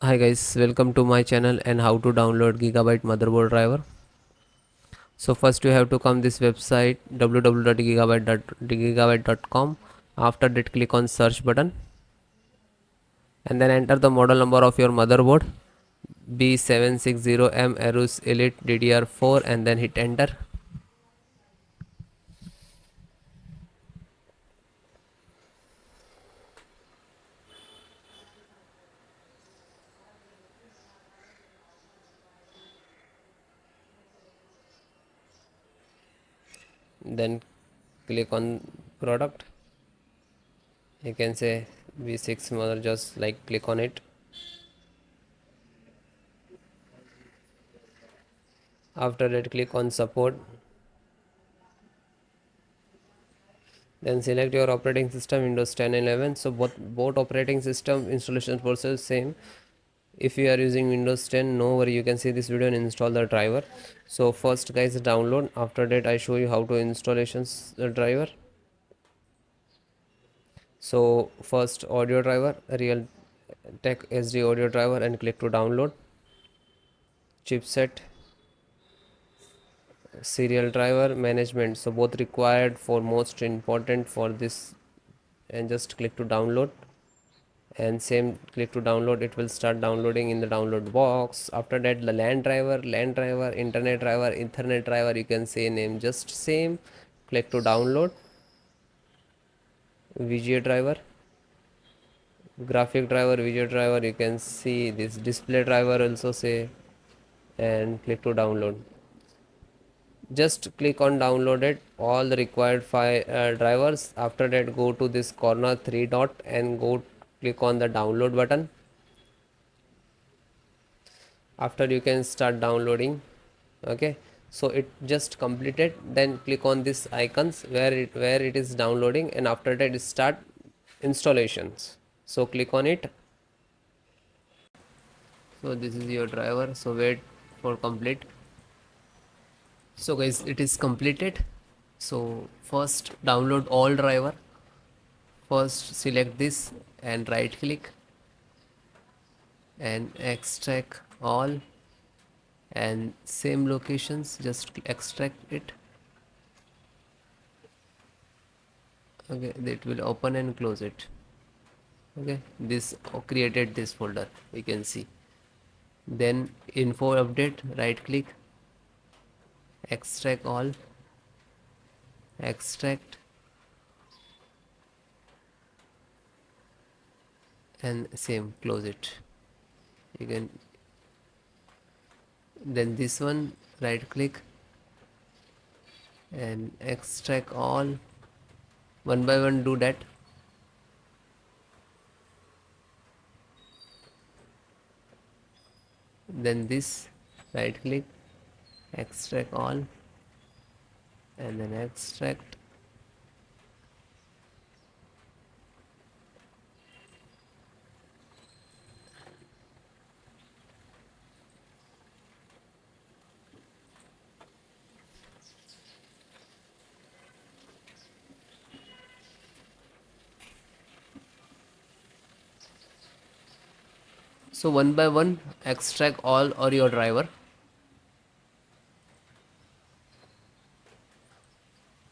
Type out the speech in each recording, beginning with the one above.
Hi guys, welcome to my channel and how to download Gigabyte motherboard driver. So first you have to come this website www.gigabyte.com. After that click on search button and then enter the model number of your motherboard B760M AORUS Elite DDR4 and then hit enter. Then click on product. You can say V6 mother, just like click on it. After that click on support. Then select your operating system Windows 10 and 11. So both operating system installation process same. If you are using Windows 10, no worry, you can see this video and install the driver. So first guys, download. After that I show you how to installations the driver. So first audio driver, Realtek SD audio driver, and click to download. Chipset, serial driver, management, so both required for most important for this, and just click to download. And same, click to download, it will start downloading in the download box. After that the LAN driver, internet driver, ethernet driver, you can say name just same. Click to download. VGA driver, graphic driver, VGA driver, you can see this display driver also say, and click to download. Just click on downloaded all the required file drivers. After that go to this corner three dot and go click on the download button. After you can start downloading. Okay, so it just completed. Then click on this icons where it is downloading, and after that start installations. So click on it. So this is your driver, so wait for complete. So guys, it is completed. So first download all driver. First select this and right click and extract all, and same locations just extract it. Okay, it will open and close it. Okay, this created this folder, we can see. Then info update, right click, extract all, extract, and same close it. You can, then this one right click and extract all, one by one do that. Then this right click, extract all, and then extract. So one by one extract all or your driver.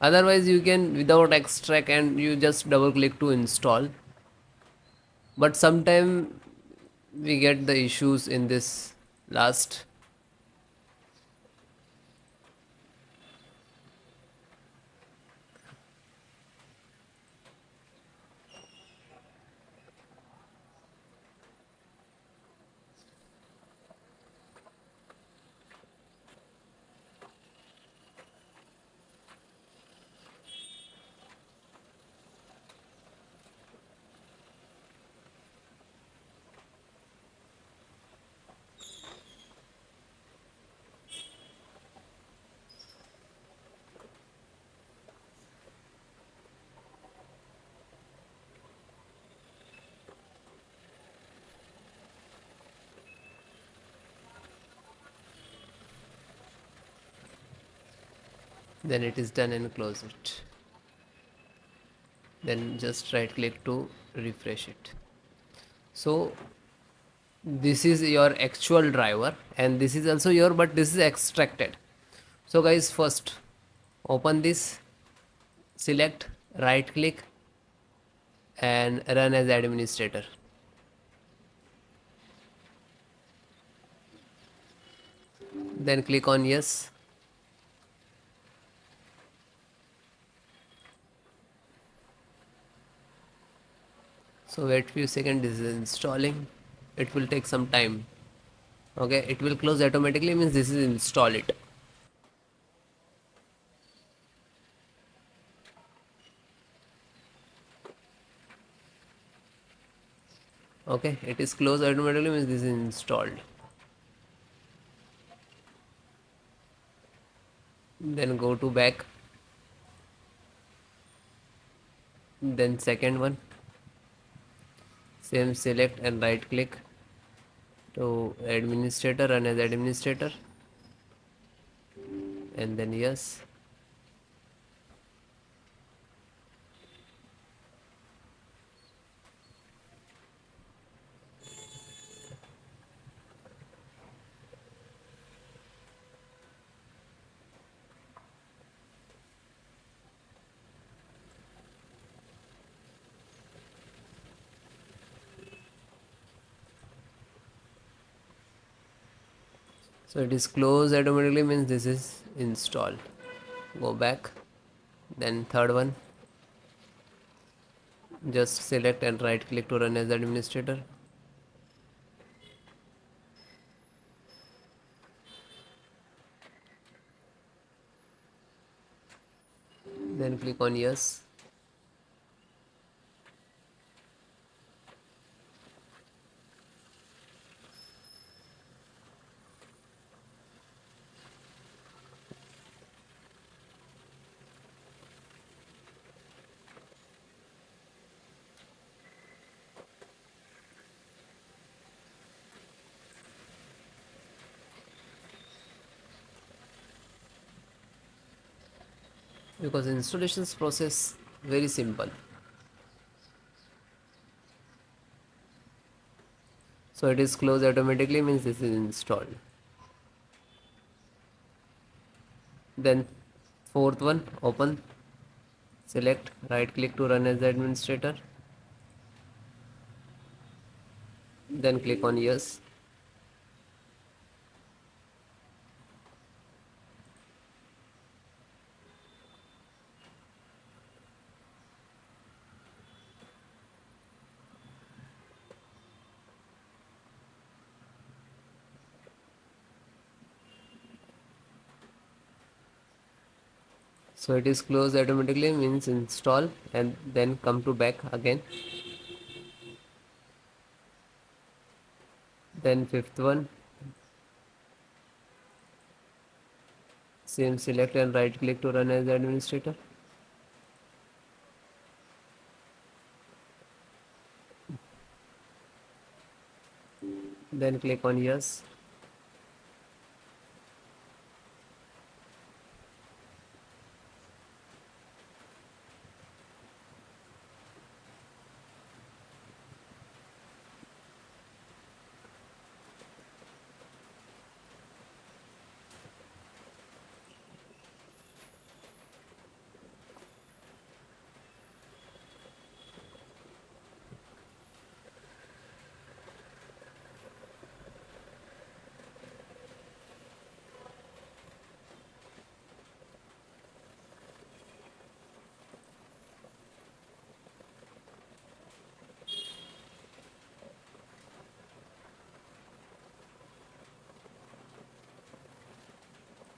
Otherwise you can without extract and you just double click to install. But sometime we get the issues in this last. Then it is done and close it. Then just right click to refresh it. So this is your actual driver, and this is also your, but this is extracted. So guys, first open this, select, right click, and run as administrator. Then click on yes. So wait few seconds, this is installing. It will take some time. Okay, it will close automatically, means this is install it. Okay, it is closed automatically, means this is installed. Then go to back, then second one, same, select and right click to administrator, run as administrator, and then yes. So it is closed automatically, means this is installed. Go back, then third one, just select and right click to run as administrator. Then click on yes. Because installations process very simple. So it is closed automatically, means this is installed. Then fourth one, open, select, right click to run as administrator, then click on yes. So it is closed automatically, means install, and then come to back again. Then fifth one, same, select and right click to run as administrator, then click on yes.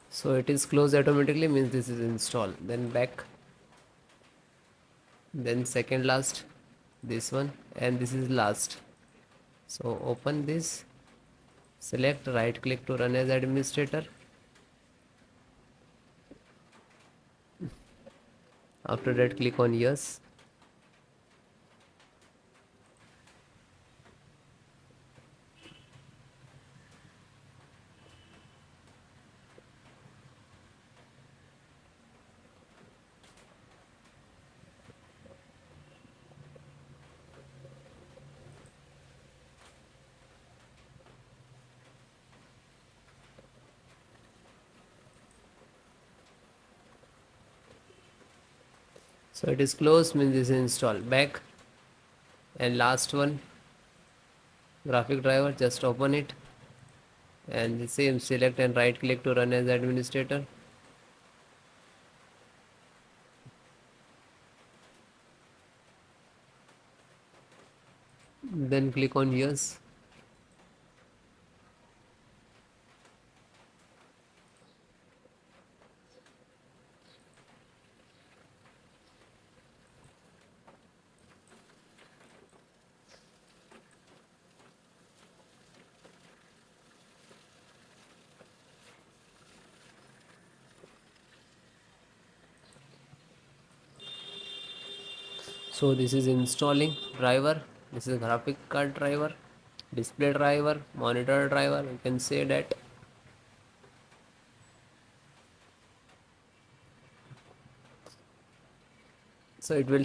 So it is closed automatically, means this is installed. Then back, then second last, this one, and this is last. So open this, select, right click to run as administrator. After that, click on yes. So it is closed, means this is installed. Back, and last one, graphic driver, just open it, and the same, select and right click to run as administrator. Then click on yes. So this is installing driver, this is graphic card driver, display driver, monitor driver, you can say that. So it will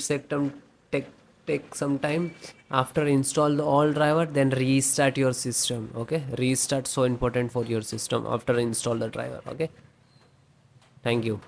take take some time. After install the all driver, then restart your system. Okay, restart, so important for your system after install the driver. Okay, thank you.